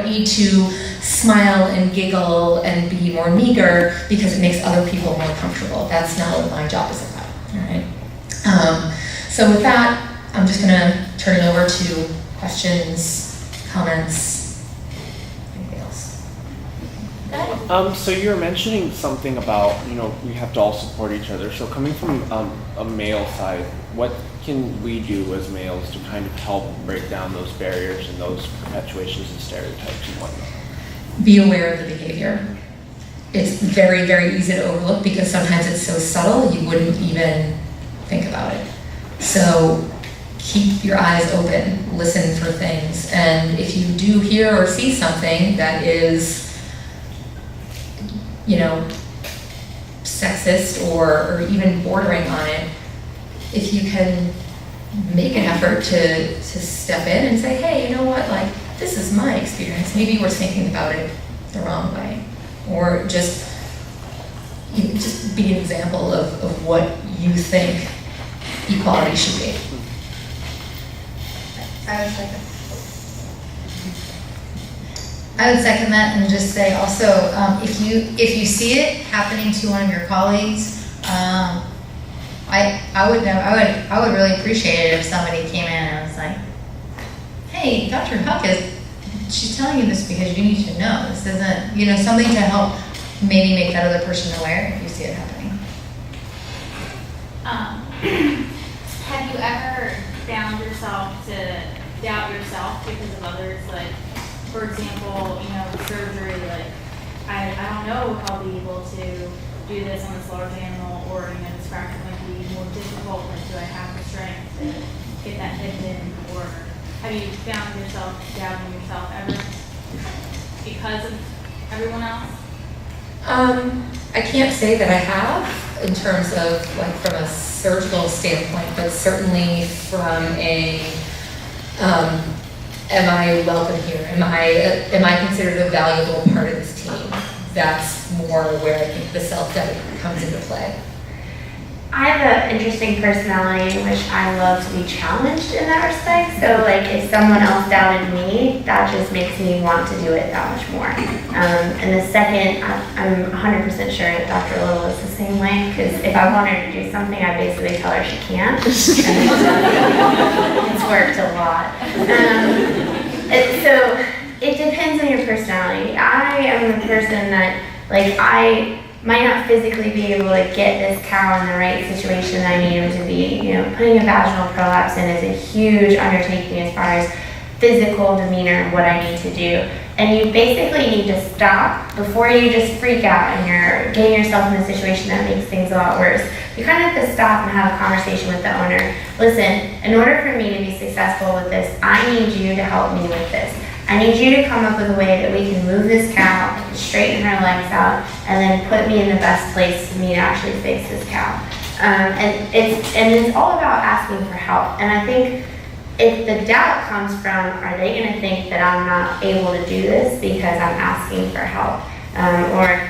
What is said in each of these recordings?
need to smile and giggle and be more meager because it makes other people more comfortable. That's not what my job is about, all right? So with that, I'm just gonna turn it over to questions, comments, anything else? So you were mentioning something about, we have to all support each other. So coming from a male side, what can we do as males to kind of help break down those barriers and those perpetuations and stereotypes and whatnot? Be aware of the behavior. It's very, very easy to overlook because sometimes it's so subtle you wouldn't even think about it. So keep your eyes open, listen for things, and if you do hear or see something that is, sexist or even bordering on it, if you can make an effort to step in and say, hey, you know what, like, this is my experience. Maybe you were thinking about it the wrong way. Or just be an example of what you think equality should be. I would second that and just say also, if you see it happening to one of your colleagues, I would really appreciate it if somebody came in and was like, hey, Dr. Huck she's telling you this because you need to know. This isn't, something to help maybe make that other person aware if you see it happening. Have you ever found yourself to doubt yourself because of others? Like, for example, surgery, like, I don't know if I'll be able to do this on this large animal, or, this fracture might be more difficult, but do I have the strength to get that hip in? Or have you found yourself doubting yourself ever because of everyone else? I can't say that I have in terms of like from a surgical standpoint, but certainly from a am I welcome here? Am I considered a valuable part of this team? That's more where I think the self-doubt comes into play. I have an interesting personality in which I love to be challenged in that respect. So like if someone else doubted me, that just makes me want to do it that much more. And the second, I'm 100% sure that Dr. Little is the same way, because if I want her to do something, I basically tell her she can't. And it's worked a lot. So it depends on your personality. I am the person that, like, I might not physically be able to get this cow in the right situation that I need him to be. Putting a vaginal prolapse in is a huge undertaking as far as physical demeanor and what I need to do. And you basically need to stop before you just freak out and you're getting yourself in a situation that makes things a lot worse. You kind of have to stop and have a conversation with the owner. Listen, in order for me to be successful with this, I need you to help me with this. I need you to come up with a way that we can move this cow, straighten her legs out, and then put me in the best place for me to actually fix this cow. And it's all about asking for help. And I think if the doubt comes from, are they going to think that I'm not able to do this because I'm asking for help? Or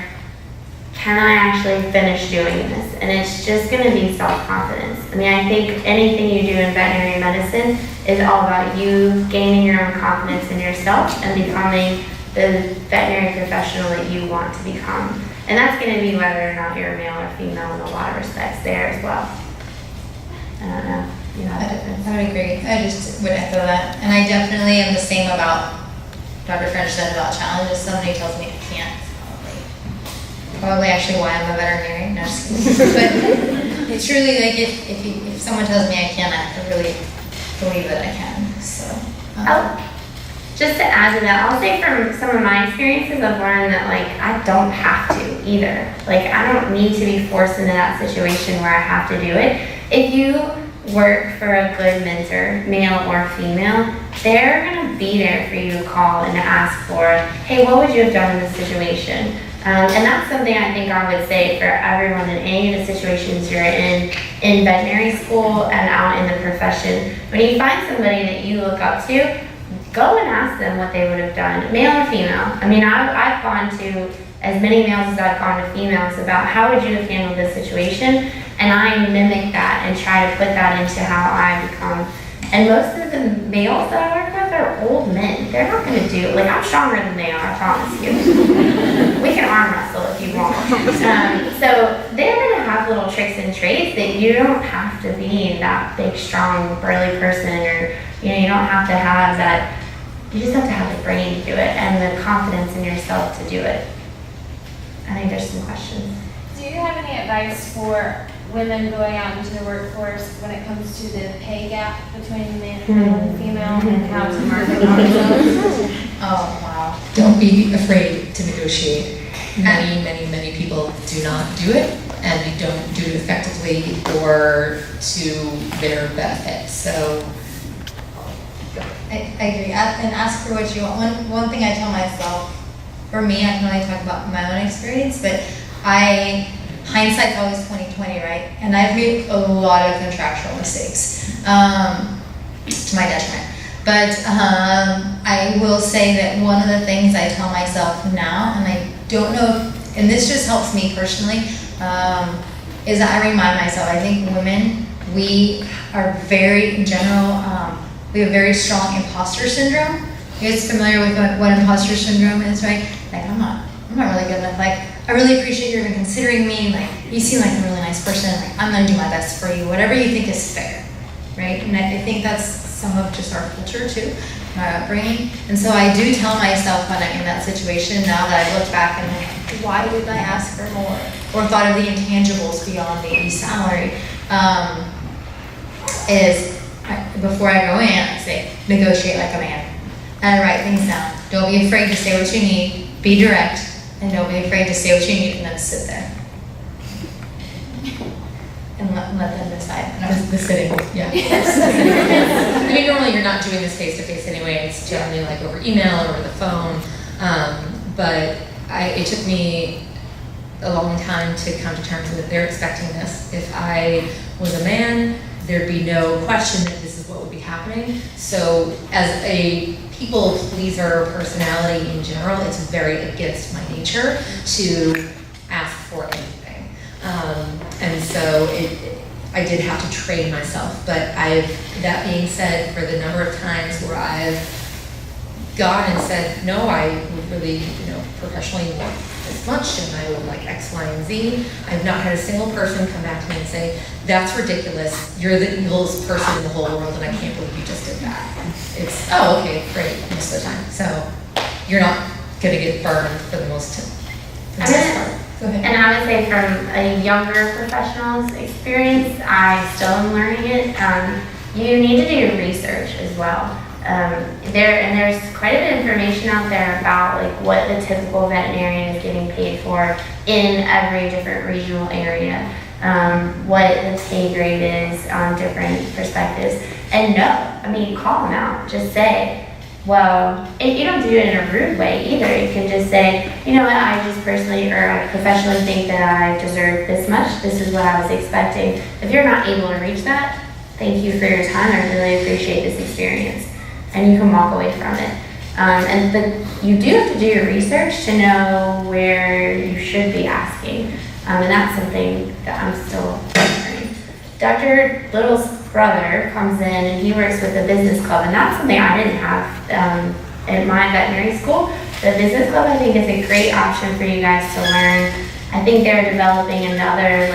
can I actually finish doing this? And it's just going to be self-confidence. I mean, I think anything you do in veterinary medicine is all about you gaining your own confidence in yourself and becoming the veterinary professional that you want to become. And that's going to be whether or not you're male or female in a lot of respects there as well. I don't know. I would agree. I just would echo that. And I definitely am the same about Dr. French said about challenges. Somebody tells me I can't. Probably actually why I'm a veterinarian. No, but it's truly like if someone tells me I can't, I really believe that I can. So just to add to that, I'll say from some of my experiences, I've learned that like I don't have to either. Like I don't need to be forced into that situation where I have to do it. If you work for a good mentor, male or female, they're gonna be there for you to call and to ask for, hey, what would you have done in this situation? And that's something I think I would say for everyone in any of the situations you're in veterinary school and out in the profession. When you find somebody that you look up to, go and ask them what they would have done, male or female. I mean, I've gone to as many males as I've gone to females about how would you have handled this situation, and I mimic that and try to put that into how I become. And most of the males that I work with they're old men. They're not gonna do, like, I'm stronger than they are, I promise you. We can arm wrestle if you want. So they're gonna have little tricks and traits that you don't have to be that big, strong, burly person, or, you don't have to have that. You just have to have the brain to do it and the confidence in yourself to do it. I think there's some questions. Do you have any advice for women going out into the workforce when it comes to the pay gap between male and female and how to market ourselves? Oh, wow. Don't be afraid to negotiate. Many people do not do it, and they don't do it effectively or to their benefit. So I agree. And ask for what you want. One thing I tell myself, for me, I can only talk about my own experience, but hindsight's always 20/20, right? And I've made a lot of contractual mistakes, to my detriment. But I will say that one of the things I tell myself now, and I don't know if, and this just helps me personally, is that I remind myself, I think women, we are very, in general, we have very strong imposter syndrome. You guys familiar with what imposter syndrome is, right? Like, I'm not really good enough. Like, I really appreciate you even considering me. Like, you seem like a really nice person. Like, I'm gonna do my best for you. Whatever you think is fair, right? And I think that's some of just our culture too, our upbringing. And so I do tell myself when I'm in that situation, now that I've looked back and like, why didn't I ask for more? Or thought of the intangibles beyond the salary, before I go in, I say, negotiate like a man. And I write things down. Don't be afraid to say what you need. Be direct. And don't be afraid to say what you need and then sit there. And let them decide. the sitting, yeah. I mean, normally you're not doing this face-to-face anyway. It's generally like over email or over the phone. But it took me a long time to come to terms with they're expecting this. If I was a man, there'd be no question that this is what would be happening. So as a people pleaser personality in general, it's very against my nature to ask for anything. And so I did have to train myself, but that being said, for the number of times where I've gone and said, no, I would really, professionally want this much, and I would like X, Y, and Z. I've not had a single person come back to me and say, that's ridiculous, you're the evilest person in the whole world, and I can't believe you just did that. It's, oh, okay, great, most of the time. So you're not gonna get burned for the most part. Go ahead. And I would say from a younger professional's experience, I still am learning it. You need to do your research as well. There's quite a bit of information out there about like what the typical veterinarian is getting paid for in every different regional area, what the pay grade is on different perspectives. And call them out. Just say, well, you don't do it in a rude way either. You can just say, you know what, I just personally or I professionally think that I deserve this much. This is what I was expecting. If you're not able to reach that, thank you for your time. I really appreciate this experience. And you can walk away from it. You do have to do your research to know where you should be asking. And that's something that I'm still learning. Dr. Little's brother comes in and he works with the business club, and that's something I didn't have at my veterinary school. The business club, I think, is a great option for you guys to learn. I think they're developing another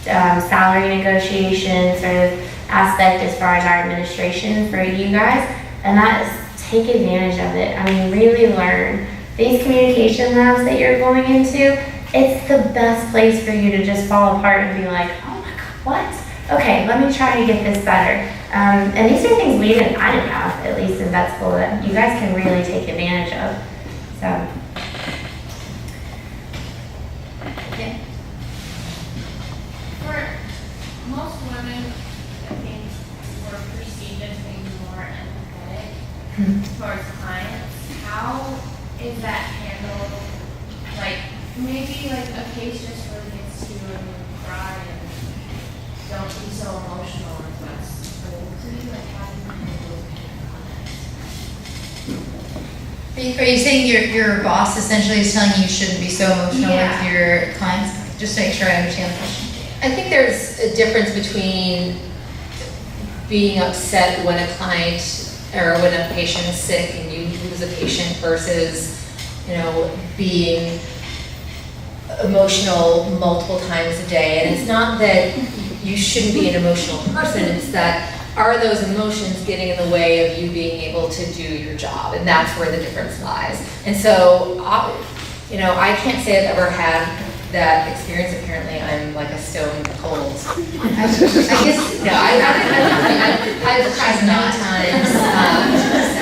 salary negotiation sort of aspect as far as our administration for you guys, and that is take advantage of it. I mean, really learn. These communication labs that you're going into, it's the best place for you to just fall apart and be like, oh my God, what? Okay, let me try to get this better. And these are things I didn't have, at least in vet school, that you guys can really take advantage of. So. Yeah. For most women, I think we're perceived as being more empathetic towards clients. How is that handled? Maybe a case just really gets to you and you cry and don't be so emotional and what's told to you. How do you handle those kind of comments? Are you saying your boss essentially is telling you you shouldn't be so emotional with your clients? Just to make sure I understand the question. I think there's a difference between being upset when a client or when a patient is sick and you lose a patient versus, being emotional multiple times a day. And it's not that you shouldn't be an emotional person, it's that are those emotions getting in the way of you being able to do your job? And that's where the difference lies. And so, I can't say I've ever had that experience. Apparently I'm like a stone cold. I guess, no, I've tried many times.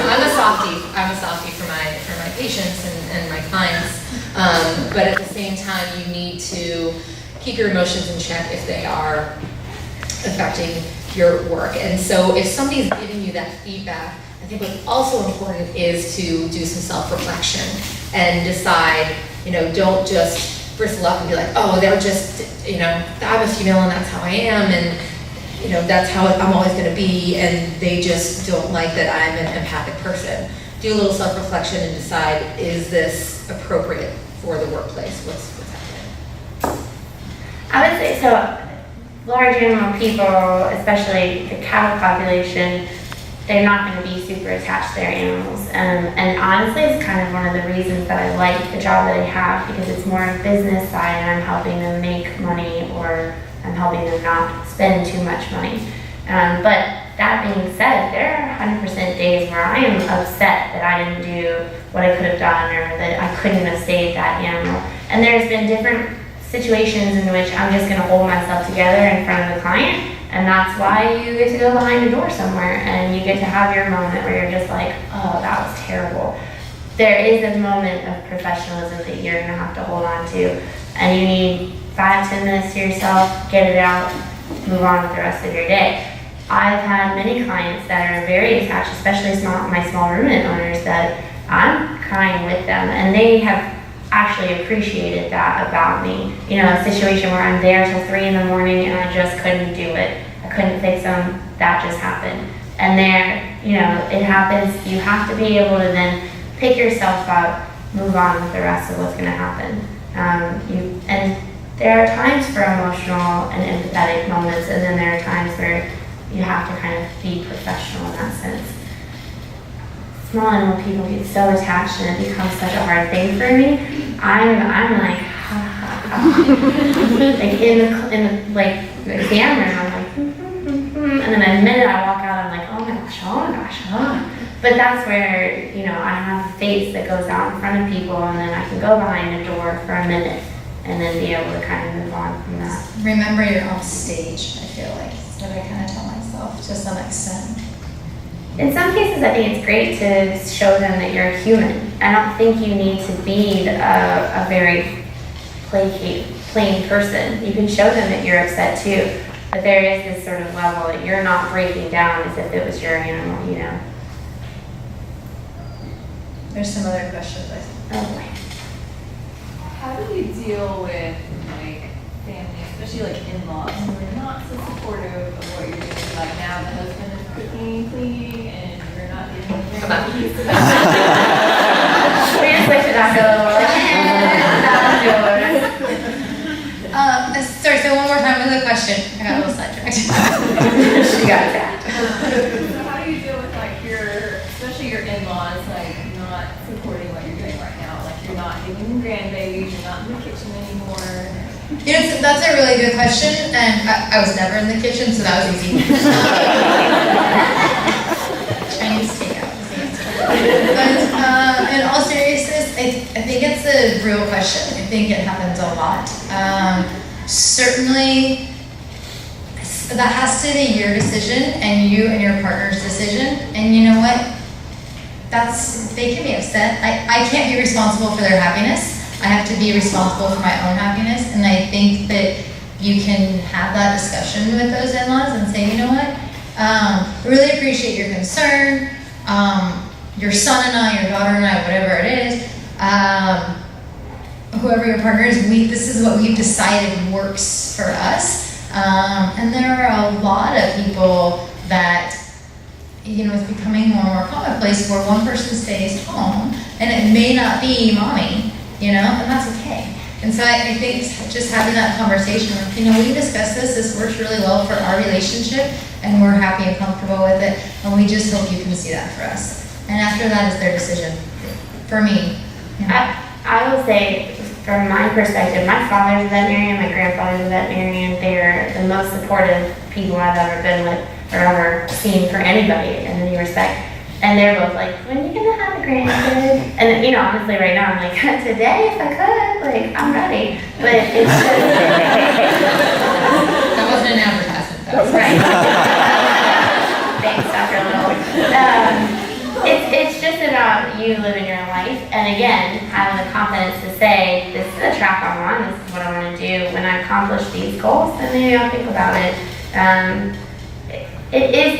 I'm a softie for my patients and my clients. But at the same time, you need to keep your emotions in check if they are affecting your work. And so if somebody's giving you that feedback, I think what's also important is to do some self-reflection and decide, don't just bristle up and be like, oh, they're just, I'm a female and that's how I am, and that's how I'm always going to be, and they just don't like that I'm an empathic person. Do a little self-reflection and decide, is this appropriate for the workplace? What's happening? I would say so. Large animal people, especially the cattle population, they're not going to be super attached to their animals. And honestly, it's kind of one of the reasons that I like the job that I have, because it's more a business side and I'm helping them make money, or I'm helping them not spend too much money. But that being said, there are 100% days where I am upset that I didn't do what I could have done, or that I couldn't have saved that animal. And there's been different situations in which I'm just going to hold myself together in front of the client. And that's why you get to go behind a door somewhere and you get to have your moment where you're just like, oh, that was terrible. There is a moment of professionalism that you're going to have to hold on to. And you need 5-10 minutes to yourself, get it out, move on with the rest of your day. I've had many clients that are very attached, especially my small ruminant owners, that I'm crying with them. And they have actually appreciated that about me. A situation where I'm there till 3 in the morning and I just couldn't do it. I couldn't fix them. That just happened. And it happens. You have to be able to then pick yourself up, move on with the rest of what's going to happen. And there are times for emotional and empathetic moments, and then there are times where you have to kind of be professional in that sense. Small animal people get so attached and it becomes such a hard thing for me. I'm like, ha ha ha. Like in the exam room, I'm like, and then the minute I walk out, I'm like, oh my gosh, oh. But that's where, I have a face that goes out in front of people, and then I can go behind a door for a minute and then be able to kind of move on from that. Remember you're off stage, I feel like. That's what I kind of tell myself to some extent. In some cases, I think it's great to show them that you're a human. I don't think you need to be a very plain person. You can show them that you're upset too, but there is this sort of level that you're not breaking down as if it was your animal, There's some other questions, I think. Oh boy. How do you deal with family, especially in-laws, who are not so supportive of what you're doing? Like now the husband is cooking, cleaning, and you're not doing anything. Come on. We're gonna switch it up a little. Sorry, so one more time with the question. I got a little sidetracked. She got attacked. So how do you deal with especially your in-laws, not supporting what you're doing right now? Like you're not giving them grandbabies, you're not in the kitchen anymore. That's a really good question, and I was never in the kitchen, so that was easy. Chinese takeout is the answer. But in all seriousness, I think it's a real question. I think it happens a lot. Certainly, that has to be your decision, and you and your partner's decision. And you know what? They can be upset. I can't be responsible for their happiness. I have to be responsible for my own happiness, and I think that you can have that discussion with those in-laws and say, you know what, I really appreciate your concern, your son and I, your daughter and I, whatever it is, whoever your partner is, this is what we've decided works for us, and there are a lot of people that it's becoming more and more commonplace where one person stays home, and it may not be mommy, and that's okay. And so I think just having that conversation, like, we discussed this works really well for our relationship, and we're happy and comfortable with it, and we just hope you can see that for us. And after that is their decision, for me. I will say, from my perspective, my father's a veterinarian, my grandfather's a veterinarian. They're the most supportive people I've ever been with or ever seen for anybody in any respect. And they're both like, when are you gonna have a grandkid? And honestly right now I'm like, today if I could, like, I'm ready. But it's just... That wasn't an advertisement, though. Right. Thanks, Dr. Little. It's just about you living your life, and again, having the confidence to say, this is the track I'm on, this is what I want to do. When I accomplish these goals, then maybe I'll think about it. It is